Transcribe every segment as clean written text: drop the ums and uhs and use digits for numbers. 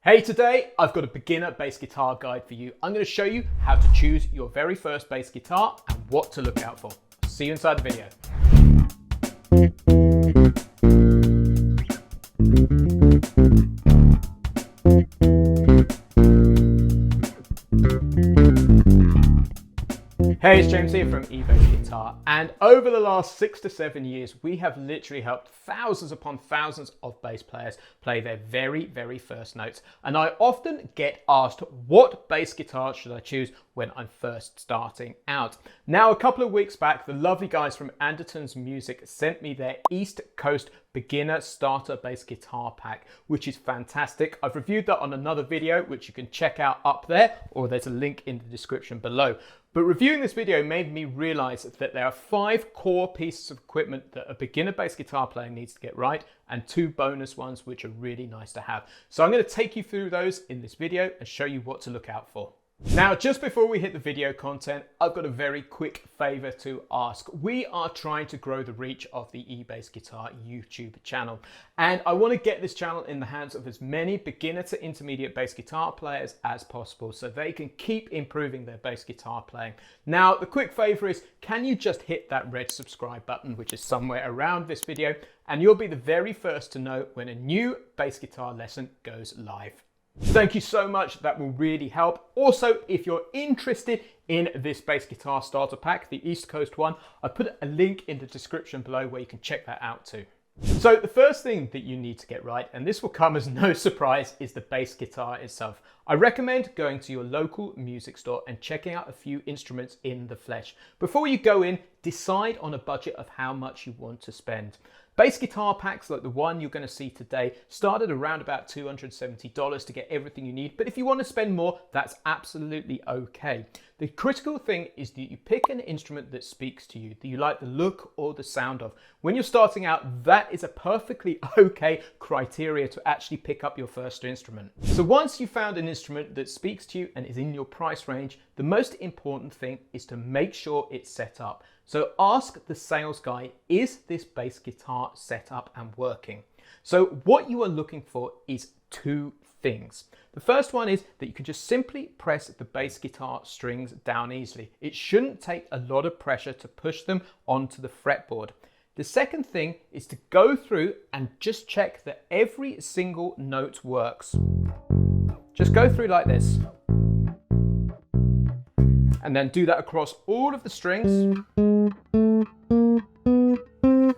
Hey, today I've got a beginner bass guitar guide for you. I'm going to show you how to choose your very first bass guitar and what to look out for. See you inside the video. Hey, it's James here from eBassGuitar, and over the last 6 to 7 years, we have literally helped thousands upon thousands of bass players play their very first notes. And I often get asked, what bass guitar should I choose when I'm first starting out? Now, a couple of weeks back, the lovely guys from Anderton's Music sent me their East Coast beginner starter bass guitar pack, which is fantastic. I've reviewed that on another video, which you can check out up there, or there's a link in the description below. But reviewing this video made me realize that there are 5 core pieces of equipment that a beginner bass guitar player needs to get right, and 2 bonus ones which are really nice to have. So I'm going to take you through those in this video and show you what to look out for. Now, just before we hit the video content, I've got a very quick favor to ask. We are trying to grow the reach of the eBassGuitar YouTube channel, and I want to get this channel in the hands of as many beginner to intermediate bass guitar players as possible so they can keep improving their bass guitar playing. Now, the quick favor is, can you just hit that red subscribe button, which is somewhere around this video, and you'll be the very first to know when a new bass guitar lesson goes live. Thank you so much, that will really help. Also, if you're interested in this bass guitar starter pack, the East Coast one, I put a link in the description below where you can check that out too. So the first thing that you need to get right, and this will come as no surprise, is the bass guitar itself. I recommend going to your local music store and checking out a few instruments in the flesh. Before you go in, decide on a budget of how much you want to spend. Bass guitar packs like the one you're going to see today start at around about $270 to get everything you need, but if you want to spend more, that's absolutely okay. The critical thing is that you pick an instrument that speaks to you, that you like the look or the sound of. When you're starting out, that is a perfectly okay criteria to actually pick up your first instrument. So once you've found an instrument that speaks to you and is in your price range, the most important thing is to make sure it's set up. So ask the sales guy, is this bass guitar set up and working? So what you are looking for is 2 things. The first one is that you can just simply press the bass guitar strings down easily. It shouldn't take a lot of pressure to push them onto the fretboard. The second thing is to go through and just check that every single note works. Just go through like this. And then do that across all of the strings,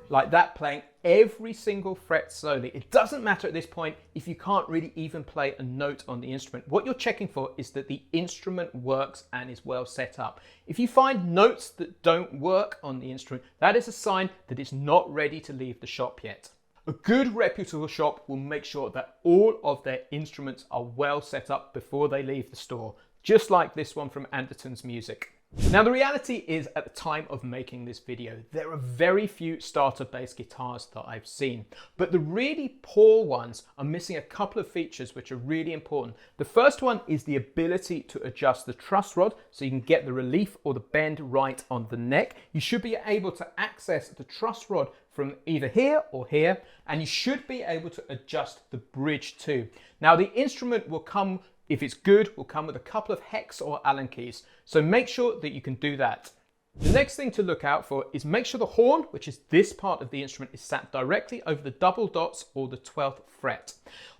like that, playing every single fret slowly. It doesn't matter at this point if you can't really even play a note on the instrument. What you're checking for is that the instrument works and is well set up. If you find notes that don't work on the instrument, that is a sign that it's not ready to leave the shop yet. A good reputable shop will make sure that all of their instruments are well set up before they leave the store, just like this one from Anderton's Music. Now, the reality is, at the time of making this video, there are very few starter bass guitars that I've seen, but the really poor ones are missing a couple of features which are really important. The first one is the ability to adjust the truss rod so you can get the relief or the bend right on the neck. You should be able to access the truss rod from either here or here, and you should be able to adjust the bridge too. Now, the instrument will come, if it's good, will come with a couple of hex or Allen keys, so make sure that you can do that. The next thing to look out for is make sure the horn, which is this part of the instrument, is sat directly over the double dots or the 12th fret.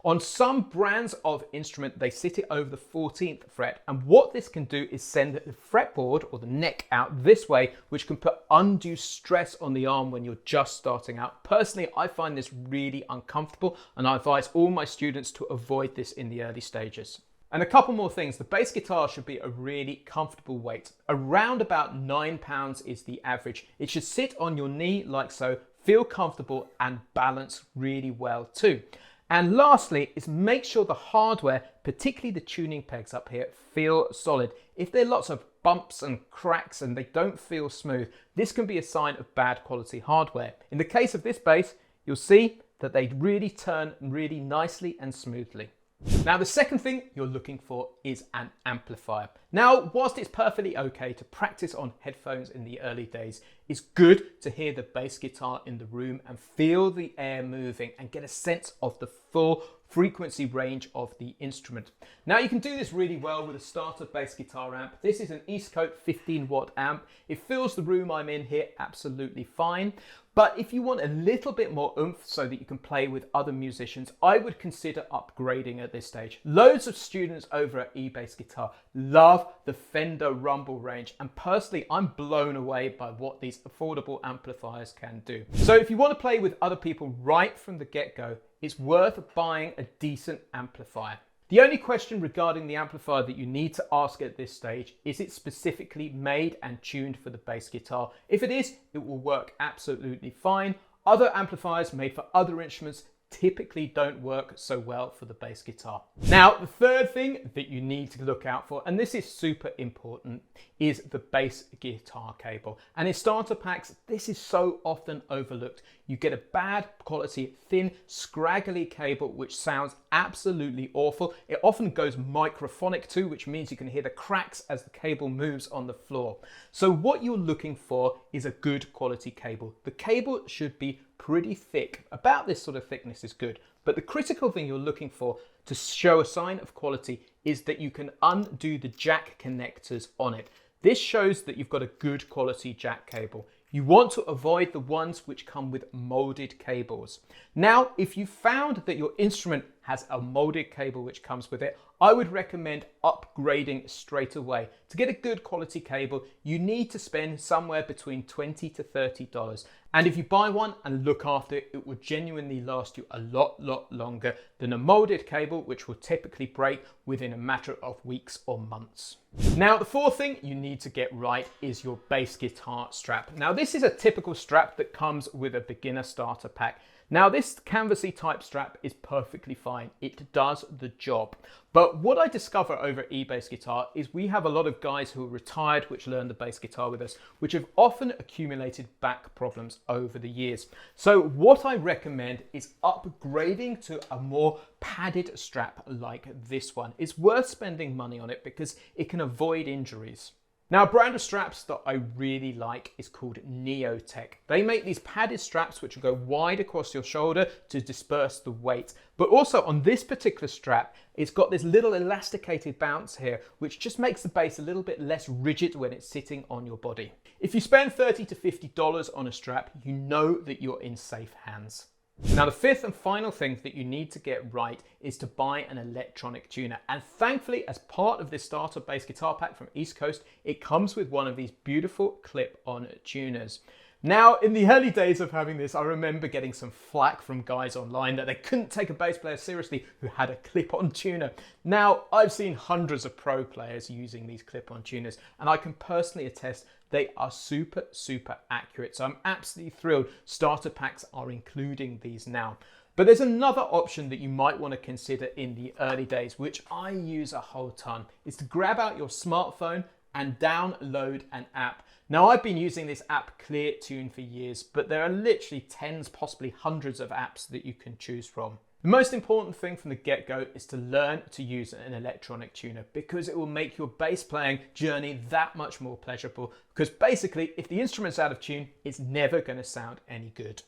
On some brands of instrument, they sit it over the 14th fret, and what this can do is send the fretboard or the neck out this way, which can put undue stress on the arm when you're just starting out. Personally, I find this really uncomfortable, and I advise all my students to avoid this in the early stages. And a couple more things. The bass guitar should be a really comfortable weight. Around about 9 pounds is the average. It should sit on your knee like so, feel comfortable and balance really well too. And lastly is make sure the hardware, particularly the tuning pegs up here, feel solid. If there are lots of bumps and cracks and they don't feel smooth, this can be a sign of bad quality hardware. In the case of this bass, you'll see that they really turn really nicely and smoothly. Now, the second thing you're looking for is an amplifier. Now, whilst it's perfectly okay to practice on headphones in the early days, it's good to hear the bass guitar in the room and feel the air moving and get a sense of the full frequency range of the instrument. Now, you can do this really well with a starter bass guitar amp. This is an Eastcoast 15-watt amp. It fills the room I'm in here absolutely fine. But if you want a little bit more oomph so that you can play with other musicians, I would consider upgrading at this stage. Loads of students over at eBassGuitar love the Fender Rumble range, and personally, I'm blown away by what these affordable amplifiers can do. So if you want to play with other people right from the get-go, it's worth buying a decent amplifier. The only question regarding the amplifier that you need to ask at this stage is it specifically made and tuned for the bass guitar. If it is, it will work absolutely fine. Other amplifiers made for other instruments typically don't work so well for the bass guitar. Now, the third thing that you need to look out for, and this is super important, is the bass guitar cable. And in starter packs, this is so often overlooked. You get a bad quality, thin, scraggly cable, which sounds absolutely awful. It often goes microphonic too, which means you can hear the cracks as the cable moves on the floor. So what you're looking for is a good quality cable. The cable should be pretty thick. About this sort of thickness is good. But the critical thing you're looking for to show a sign of quality is that you can undo the jack connectors on it. This shows that you've got a good quality jack cable. You want to avoid the ones which come with molded cables. Now, if you found that your instrument has a molded cable which comes with it, I would recommend upgrading straight away. To get a good quality cable, you need to spend somewhere between $20 to $30. And if you buy one and look after it, it will genuinely last you a lot longer than a molded cable, which will typically break within a matter of weeks or months. Now, the fourth thing you need to get right is your bass guitar strap. Now, this is a typical strap that comes with a beginner starter pack. Now, this canvasy type strap is perfectly fine. It does the job. But what I discover over at eBassGuitar is we have a lot of guys who are retired which learn the bass guitar with us, which have often accumulated back problems over the years. So what I recommend is upgrading to a more padded strap like this one. It's worth spending money on it because it can avoid injuries. Now, a brand of straps that I really like is called Neotech. They make these padded straps which will go wide across your shoulder to disperse the weight. But also on this particular strap, it's got this little elasticated bounce here, which just makes the bass a little bit less rigid when it's sitting on your body. If you spend $30 to $50 on a strap, you know that you're in safe hands. Now, the fifth and final thing that you need to get right is to buy an electronic tuner. And thankfully, as part of this starter bass guitar pack from Eastcoast, it comes with one of these beautiful clip-on tuners. Now, in the early days of having this, I remember getting some flack from guys online that they couldn't take a bass player seriously who had a clip-on tuner. Now, I've seen hundreds of pro players using these clip-on tuners, and I can personally attest they are super accurate. So I'm absolutely thrilled starter packs are including these now. But there's another option that you might want to consider in the early days, which I use a whole ton, is to grab out your smartphone and download an app. Now, I've been using this app ClearTune for years, but there are literally tens, possibly hundreds of apps that you can choose from. The most important thing from the get-go is to learn to use an electronic tuner because it will make your bass playing journey that much more pleasurable, because basically, if the instrument's out of tune, it's never going to sound any good.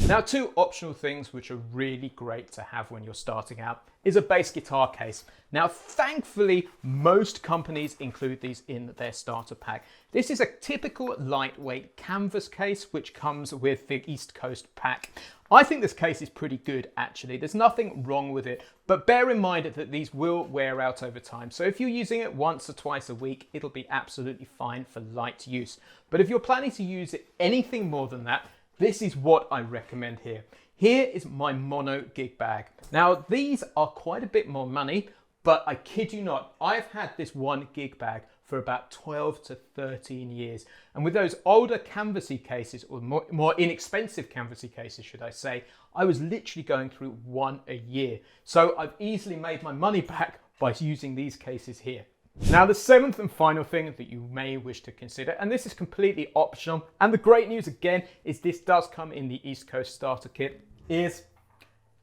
Now, two optional things which are really great to have when you're starting out is a bass guitar case. Now, thankfully, most companies include these in their starter pack. This is a typical lightweight canvas case which comes with the Eastcoast pack. I think this case is pretty good, actually. There's nothing wrong with it, but bear in mind that these will wear out over time. So if you're using it once or twice a week, it'll be absolutely fine for light use. But if you're planning to use it anything more than that, this is what I recommend here. Here is my mono gig bag. Now, these are quite a bit more money, but I kid you not, I've had this one gig bag for about 12 to 13 years. And with those older canvasy cases, or more inexpensive canvasy cases, should I say, I was literally going through one a year. So I've easily made my money back by using these cases here. Now, the seventh and final thing that you may wish to consider, and this is completely optional, and the great news again is this does come in the Eastcoast starter kit, is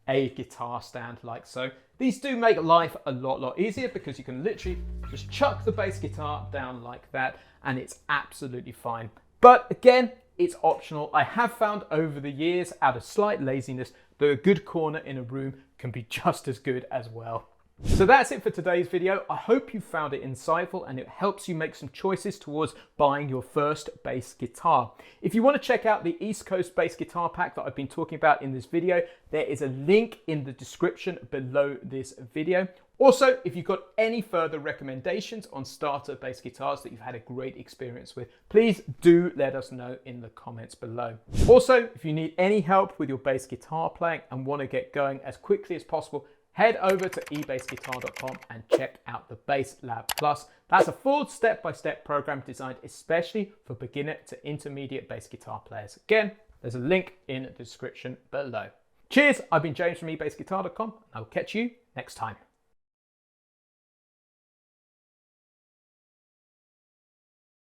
a guitar stand like so. These do make life a lot easier because you can literally just chuck the bass guitar down like that and it's absolutely fine. But again, it's optional. I have found over the years, out of slight laziness, that a good corner in a room can be just as good as well. So that's it for today's video. I hope you found it insightful and it helps you make some choices towards buying your first bass guitar. If you want to check out the Eastcoast bass guitar pack that I've been talking about in this video, there is a link in the description below this video. Also, if you've got any further recommendations on starter bass guitars that you've had a great experience with, please do let us know in the comments below. Also, if you need any help with your bass guitar playing and want to get going as quickly as possible, head over to eBassGuitar.com and check out the Bass Lab Plus. That's a full step-by-step program designed especially for beginner to intermediate bass guitar players. Again, there's a link in the description below. Cheers, I've been James from eBassGuitar.com. I'll catch you next time.